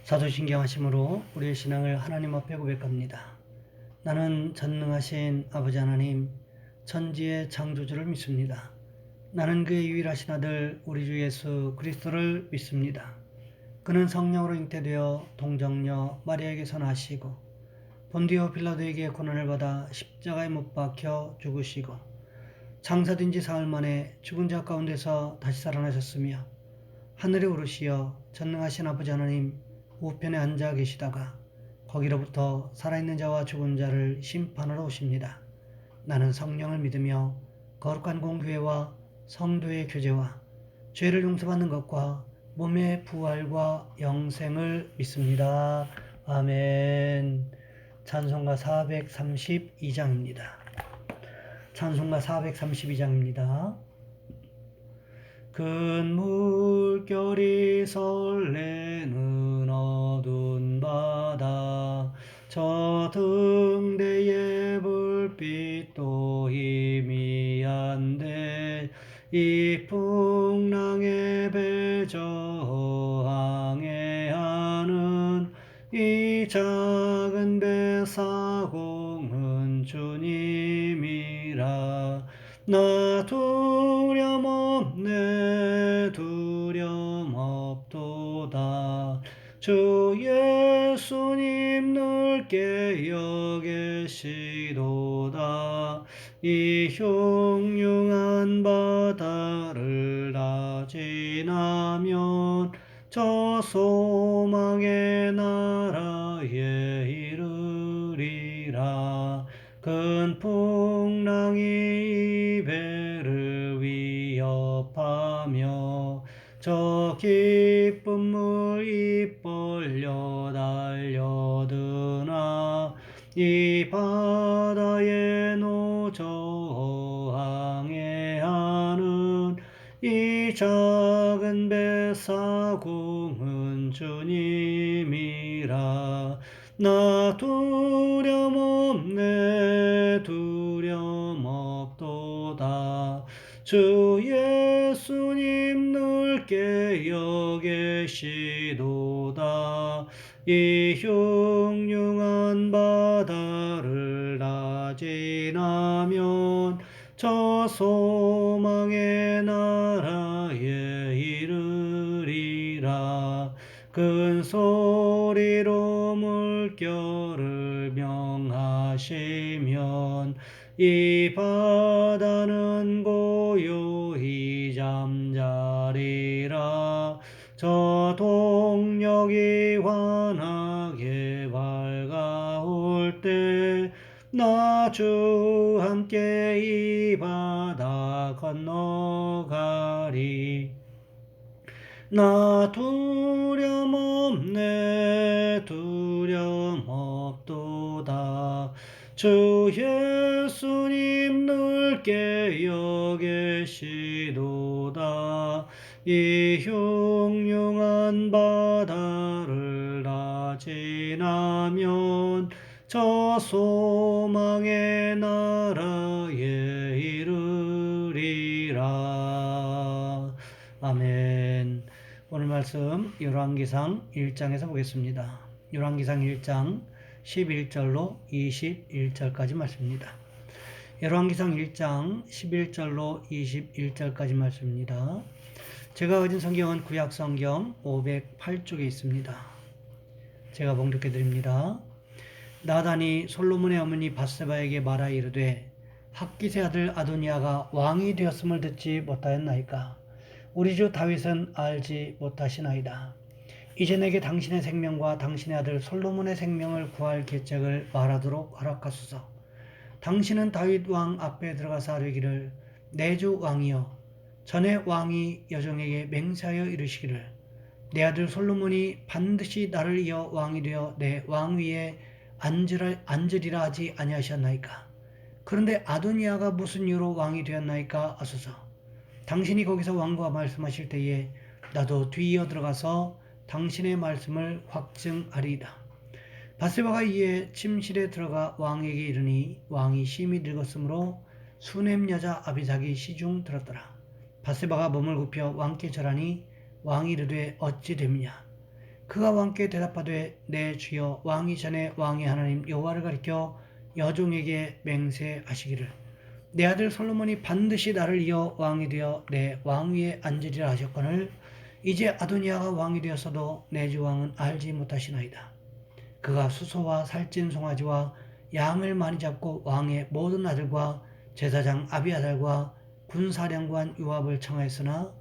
사도신경하심으로 우리의 신앙을 하나님 앞에 고백합니다. 나는 전능하신 아버지 하나님, 천지의 창조주를 믿습니다. 나는 그의 유일하신 아들 우리 주 예수 그리스도를 믿습니다. 그는 성령으로 잉태되어 동정녀 마리아에게서 나시고 본디오 빌라도에게 고난을 받아 십자가에 못 박혀 죽으시고 장사된 지 사흘 만에 죽은 자 가운데서 다시 살아나셨으며 하늘에 오르시어 전능하신 아버지 하나님 우편에 앉아 계시다가 거기로부터 살아있는 자와 죽은 자를 심판하러 오십니다. 나는 성령을 믿으며 거룩한 공교회와 성도의 교제와 죄를 용서받는 것과 몸의 부활과 영생을 믿습니다. 아멘. 찬송가 432장입니다. 찬송가 432장입니다. 큰 물결이 설레는 어두운 바다 저 등대의 불빛도 희미한데 이 풍랑에 배 저항해하는 이 작은 배 사공은 주님이라 나 두려움없네 두려움없도다 주 예수님 넓게 여기시도다 이 흉흉한 바다를 다 지나면 저 소망의 나라에 이르리라 큰 풍랑이 이 배를 위협하며 저 깊은 물 입 벌려 달려드나 이 바다에 저항해하는 이 작은 배 사공은 주님이라 나 두려움없네 두려움없도다 주 예수님 넓게 여기시도다 이 흉흉한 바다를 다 지나면 저 소망의 나라에 이르리라 큰 소리로 물결을 명하시면 이 바다는 고요히 잠자리라 저 동력이 환하게 밝아올 때 나 주 함께 이 바다 건너가리 나 두려움없네 두려움없도다 주 예수님 넓게 여기시도다 이 흉흉한 바다를 다 지나면 저 소망의 나라에 이르리라. 아멘. 오늘 말씀 열왕기상 1장에서 보겠습니다. 열왕기상 1장 11절로 21절까지 말씀입니다. 열왕기상 1장 11절로 21절까지 말씀입니다. 제가 가진 성경은 구약성경 508쪽에 있습니다. 제가 봉독해 드립니다. 나단이 솔로몬의 어머니 밧세바에게 말하 이르되 핫깃의 아들 아도니아가 왕이 되었음을 듣지 못하였나이까 우리 주 다윗은 알지 못하시나이다. 이제 내게 당신의 생명과 당신의 아들 솔로몬의 생명을 구할 계책을 말하도록 허락하소서. 당신은 다윗 왕 앞에 들어가서 아뢰기를 내 주 왕이여 전에 왕이 여종에게 맹세하여 이르시기를 내 아들 솔로몬이 반드시 나를 이어 왕이 되어 내 왕위에 앉으리라 하지 아니하셨나이까. 그런데 아도니아가 무슨 이유로 왕이 되었나이까 하소서. 당신이 거기서 왕과 말씀하실 때에 나도 뒤이어 들어가서 당신의 말씀을 확증하리이다. 밧세바가 이에 침실에 들어가 왕에게 이르니 왕이 심히 늙었으므로 수넴 여자 아비삭이 시중 들었더라. 밧세바가 몸을 굽혀 왕께 절하니 왕이 이르되 어찌 됨이냐. 그가 왕께 대답하되 내 주여 왕이 전에 왕의 하나님 여호와를 가리켜 여종에게 맹세하시기를 내 아들 솔로몬이 반드시 나를 이어 왕이 되어 내 왕위에 앉으리라 하셨거늘 이제 아도니아가 왕이 되었어도 내 주 왕은 알지 못하시나이다. 그가 수소와 살찐 송아지와 양을 많이 잡고 왕의 모든 아들과 제사장 아비아달과 군사령관 요압을 청하였으나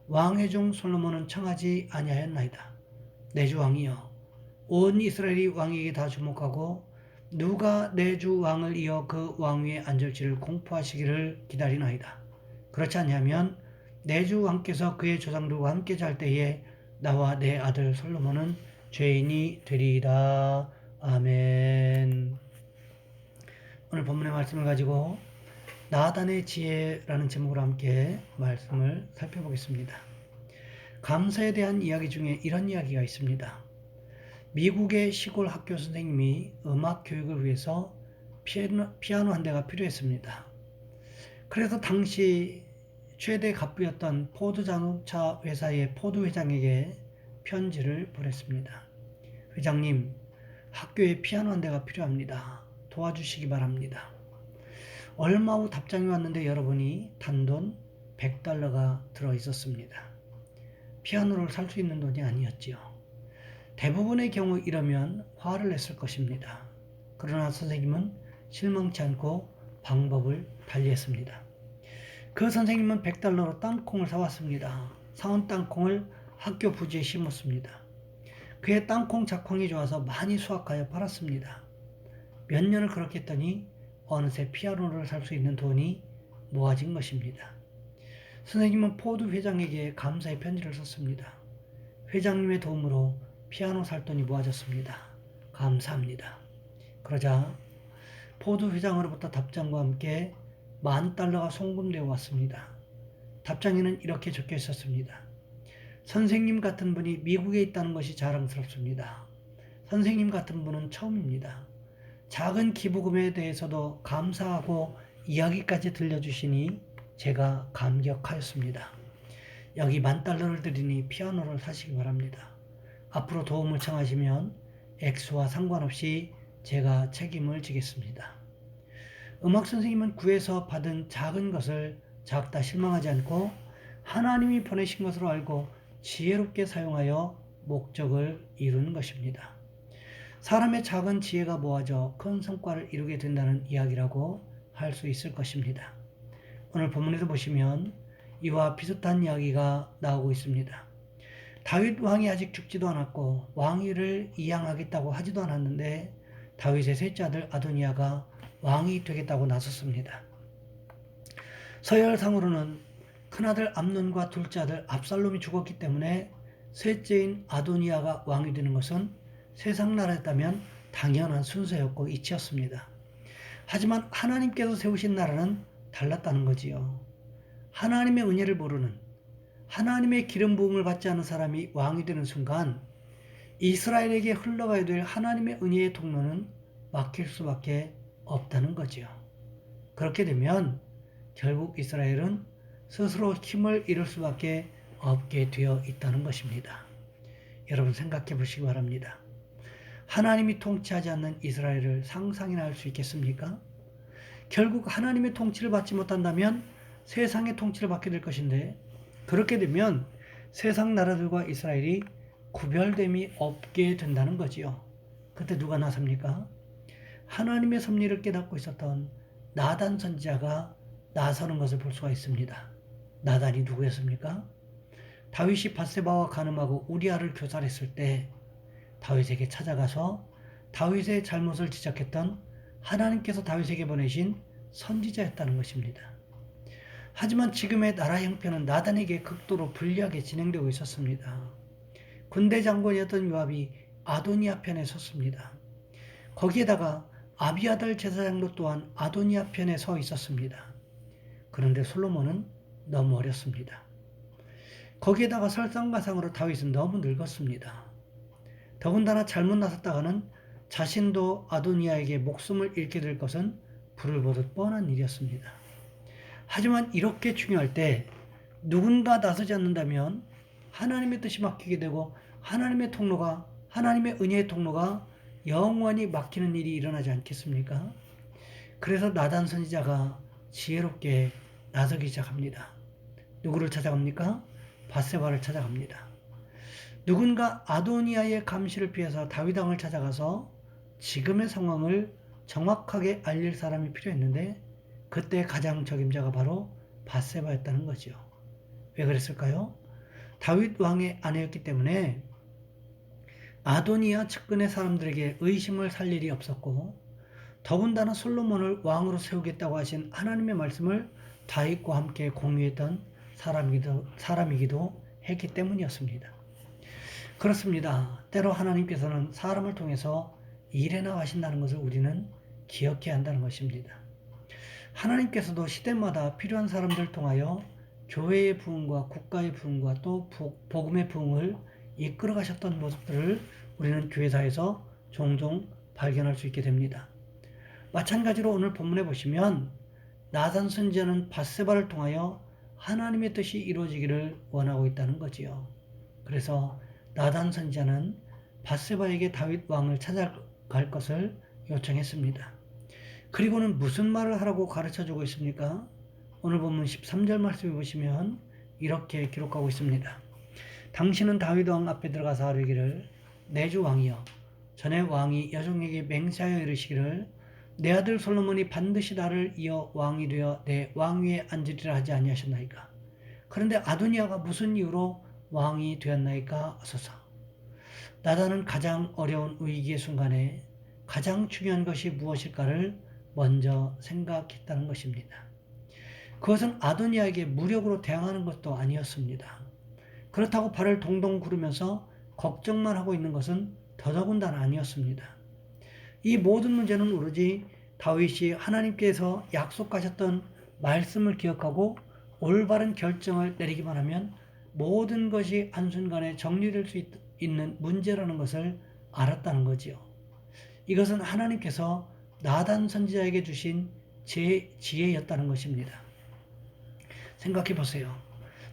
왕의 종 솔로몬은 청하지 아니하였나이다. 내 주 왕이여 온 이스라엘이 왕에게 다 주목하고 누가 내 주 왕을 이어 그 왕위에 앉을지를 공포하시기를 기다리나이다. 그렇지 아니하면 내 주 왕께서 그의 조상들과 함께 잘 때에 나와 내 아들 솔로몬은 죄인이 되리이다. 아멘. 오늘 본문의 말씀을 가지고 나단의 지혜라는 제목으로 함께 말씀을 살펴보겠습니다. 감사에 대한 이야기 중에 이런 이야기가 있습니다. 미국의 시골 학교 선생님이 음악 교육을 위해서 피아노 한 대가 필요했습니다. 그래서 당시 최대 갑부였던 포드 자동차 회사의 포드 회장에게 편지를 보냈습니다. 회장님, 학교에 피아노 한 대가 필요합니다. 도와주시기 바랍니다. 얼마 후 답장이 왔는데 열어보니 단돈 $100가 들어 있었습니다. 피아노를 살 수 있는 돈이 아니었지요. 대부분의 경우 이러면 화를 냈을 것입니다. 그러나 선생님은 실망치 않고 방법을 달리했습니다. 그 선생님은 $100로 땅콩을 사왔습니다. 사온 땅콩을 학교 부지에 심었습니다. 그의 땅콩 작황이 좋아서 많이 수확하여 팔았습니다. 몇 년을 그렇게 했더니 어느새 피아노를 살 수 있는 돈이 모아진 것입니다. 선생님은 포드 회장에게 감사의 편지를 썼습니다. 회장님의 도움으로 피아노 살 돈이 모아졌습니다. 감사합니다. 그러자 포드 회장으로부터 답장과 함께 $10,000가 송금되어 왔습니다. 답장에는 이렇게 적혀 있었습니다. 선생님 같은 분이 미국에 있다는 것이 자랑스럽습니다. 선생님 같은 분은 처음입니다. 작은 기부금에 대해서도 감사하고 이야기까지 들려주시니 제가 감격하였습니다. 여기 $10,000를 드리니 피아노를 사시기 바랍니다. 앞으로 도움을 청하시면 액수와 상관없이 제가 책임을 지겠습니다. 음악 선생님은 구에서 받은 작은 것을 작다 실망하지 않고 하나님이 보내신 것으로 알고 지혜롭게 사용하여 목적을 이루는 것입니다. 사람의 작은 지혜가 모아져 큰 성과를 이루게 된다는 이야기라고 할 수 있을 것입니다. 오늘 본문에도 보시면 이와 비슷한 이야기가 나오고 있습니다. 다윗 왕이 아직 죽지도 않았고 왕위를 이양하겠다고 하지도 않았는데 다윗의 셋째 아들 아도니아가 왕이 되겠다고 나섰습니다. 서열상으로는 큰아들 암논과 둘째 아들 압살롬이 죽었기 때문에 셋째인 아도니아가 왕이 되는 것은 세상 나라였다면 당연한 순서였고 이치였습니다. 하지만 하나님께서 세우신 나라는 달랐다는 거지요. 하나님의 은혜를 모르는 하나님의 기름 부음을 받지 않은 사람이 왕이 되는 순간 이스라엘에게 흘러가야 될 하나님의 은혜의 통로는 막힐 수밖에 없다는 거지요. 그렇게 되면 결국 이스라엘은 스스로 힘을 잃을 수밖에 없게 되어 있다는 것입니다. 여러분 생각해 보시기 바랍니다. 하나님이 통치하지 않는 이스라엘을 상상이나 할 수 있겠습니까? 결국 하나님의 통치를 받지 못한다면 세상의 통치를 받게 될 것인데 그렇게 되면 세상 나라들과 이스라엘이 구별됨이 없게 된다는 거지요. 그때 누가 나섭니까? 하나님의 섭리를 깨닫고 있었던 나단 선지자가 나서는 것을 볼 수가 있습니다. 나단이 누구였습니까? 다윗이 밧세바와 간음하고 우리아를 교살했을 때 다윗에게 찾아가서 다윗의 잘못을 지적했던 하나님께서 다윗에게 보내신 선지자였다는 것입니다. 하지만 지금의 나라 형편은 나단에게 극도로 불리하게 진행되고 있었습니다. 군대 장관이었던 요압이 아도니아 편에 섰습니다. 거기에다가 아비아달 제사장도 또한 아도니아 편에 서 있었습니다. 그런데 솔로몬은 너무 어렸습니다. 거기에다가 설상가상으로 다윗은 너무 늙었습니다. 더군다나 잘못 나섰다가는 자신도 아도니아에게 목숨을 잃게 될 것은 불을 보듯 뻔한 일이었습니다. 하지만 이렇게 중요할 때 누군가 나서지 않는다면 하나님의 뜻이 막히게 되고 하나님의 통로가, 하나님의 은혜의 통로가 영원히 막히는 일이 일어나지 않겠습니까? 그래서 나단 선지자가 지혜롭게 나서기 시작합니다. 누구를 찾아갑니까? 밧세바를 찾아갑니다. 누군가 아도니아의 감시를 피해서 다윗 왕을 찾아가서 지금의 상황을 정확하게 알릴 사람이 필요했는데 그때 가장 적임자가 바로 밧세바였다는 거죠. 왜 그랬을까요? 다윗 왕의 아내였기 때문에 아도니아 측근의 사람들에게 의심을 살 일이 없었고 더군다나 솔로몬을 왕으로 세우겠다고 하신 하나님의 말씀을 다윗과 함께 공유했던 사람이기도 했기 때문이었습니다. 그렇습니다. 때로 하나님께서는 사람을 통해서 일해 나가신다는 것을 우리는 기억해야 한다는 것입니다. 하나님께서도 시대마다 필요한 사람들을 통하여 교회의 부흥과 국가의 부흥과 또 복음의 부흥을 이끌어 가셨던 모습들을 우리는 교회사에서 종종 발견할 수 있게 됩니다. 마찬가지로 오늘 본문에 보시면 나단 선지자는 밧세바를 통하여 하나님의 뜻이 이루어지기를 원하고 있다는 거지요. 그래서 나단 선지자는 밧세바에게 다윗 왕을 찾아갈 것을 요청했습니다. 그리고는 무슨 말을 하라고 가르쳐주고 있습니까? 오늘 본문 13절 말씀에 보시면 이렇게 기록하고 있습니다. 당신은 다윗 왕 앞에 들어가서 아뢰기를 내 주 왕이여 전에 왕이 여종에게 맹세하여 이르시기를 내 아들 솔로몬이 반드시 나를 이어 왕이 되어 내 왕위에 앉으리라 하지 아니하셨나이까. 그런데 아도니아가 무슨 이유로 왕이 되었나이까 하소서. 나단은 가장 어려운 위기의 순간에 가장 중요한 것이 무엇일까를 먼저 생각했다는 것입니다. 그것은 아도니아에게 무력으로 대항하는 것도 아니었습니다. 그렇다고 발을 동동 구르면서 걱정만 하고 있는 것은 더더군다나 아니었습니다. 이 모든 문제는 오로지 다윗이 하나님께서 약속하셨던 말씀을 기억하고 올바른 결정을 내리기만 하면 모든 것이 한순간에 정리될 수 있는 문제라는 것을 알았다는 거지요. 이것은 하나님께서 나단 선지자에게 주신 지혜였다는 것입니다. 생각해 보세요.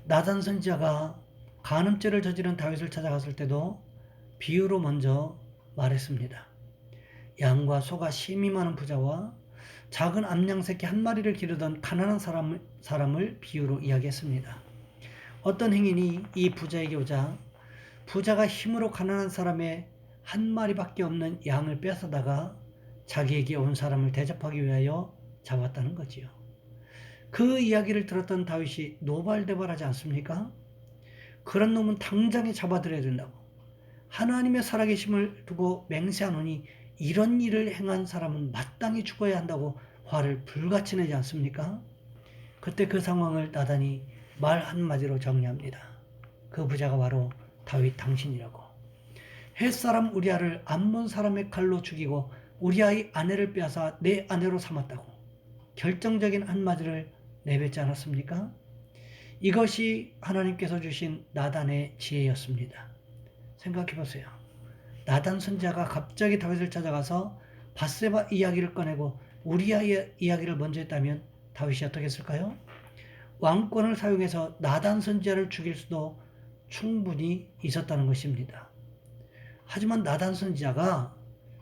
나단 선지자가 간음죄를 저지른 다윗을 찾아갔을 때도 비유로 먼저 말했습니다. 양과 소가 심히 많은 부자와 작은 암양새끼 한 마리를 기르던 가난한 사람을 비유로 이야기했습니다. 어떤 행인이 이 부자에게 오자 부자가 힘으로 가난한 사람의 한 마리밖에 없는 양을 뺏어다가 자기에게 온 사람을 대접하기 위하여 잡았다는 거지요. 그 이야기를 들었던 다윗이 노발대발하지 않습니까? 그런 놈은 당장에 잡아들여야 된다고. 하나님의 살아계심을 두고 맹세하노니 이런 일을 행한 사람은 마땅히 죽어야 한다고 화를 불같이 내지 않습니까? 그때 그 상황을 나단이 말 한마디로 정리합니다. 그 부자가 바로 다윗 당신이라고. 햇사람 우리아를 암몬 사람의 칼로 죽이고 우리아의 아내를 빼앗아 내 아내로 삼았다고 결정적인 한마디를 내뱉지 않았습니까? 이것이 하나님께서 주신 나단의 지혜였습니다. 생각해 보세요. 나단 선지자가 갑자기 다윗을 찾아가서 밧세바 이야기를 꺼내고 우리아의 이야기를 먼저 했다면 다윗이 어떻게 했을까요? 왕권을 사용해서 나단 선지자를 죽일 수도 충분히 있었다는 것입니다. 하지만 나단 선지자가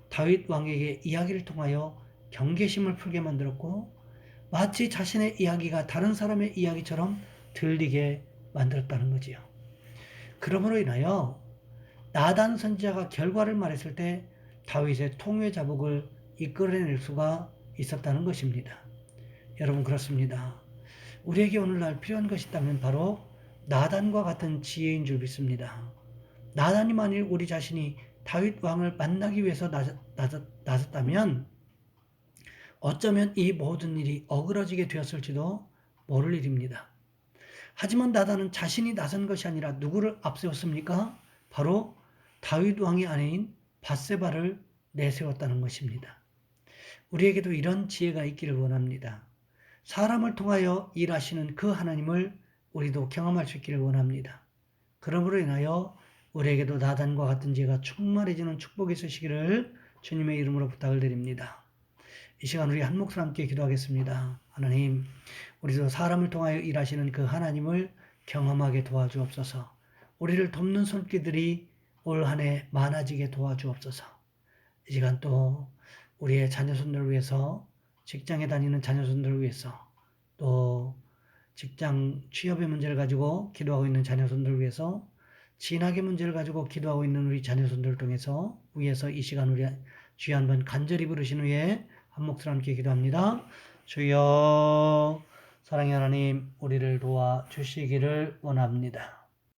다윗 왕에게 이야기를 통하여 경계심을 풀게 만들었고 마치 자신의 이야기가 다른 사람의 이야기처럼 들리게 만들었다는 거지요. 그러므로 인하여 나단 선지자가 결과를 말했을 때 다윗의 통회 자복을 이끌어낼 수가 있었다는 것입니다. 여러분 그렇습니다. 우리에게 오늘날 필요한 것이 있다면 바로 나단과 같은 지혜인 줄 믿습니다. 나단이 만일 우리 자신이 다윗 왕을 만나기 위해서 나섰다면 어쩌면 이 모든 일이 어그러지게 되었을지도 모를 일입니다. 하지만 나단은 자신이 나선 것이 아니라 누구를 앞세웠습니까? 바로 다윗 왕의 아내인 밧세바를 내세웠다는 것입니다. 우리에게도 이런 지혜가 있기를 원합니다. 사람을 통하여 일하시는 그 하나님을 우리도 경험할 수 있기를 원합니다. 그러므로 인하여 우리에게도 나단과 같은 지혜가 충만해지는 축복이 있으시기를 주님의 이름으로 부탁을 드립니다. 이 시간 우리 한 목소리 함께 기도하겠습니다. 하나님, 우리도 사람을 통하여 일하시는 그 하나님을 경험하게 도와주옵소서. 우리를 돕는 손길들이 올 한 해 많아지게 도와주옵소서. 이 시간 또 우리의 자녀손들을 위해서, 직장에 다니는 자녀손들을 위해서, 또 직장 취업의 문제를 가지고 기도하고 있는 자녀손들을 위해서, 진학의 문제를 가지고 기도하고 있는 우리 자녀손들을 통해서 위해서 이 시간 우리 주여 한번 간절히 부르신 후에 한 목소리 함께 기도합니다. 주여, 사랑의 하나님, 우리를 도와 주시기를 원합니다.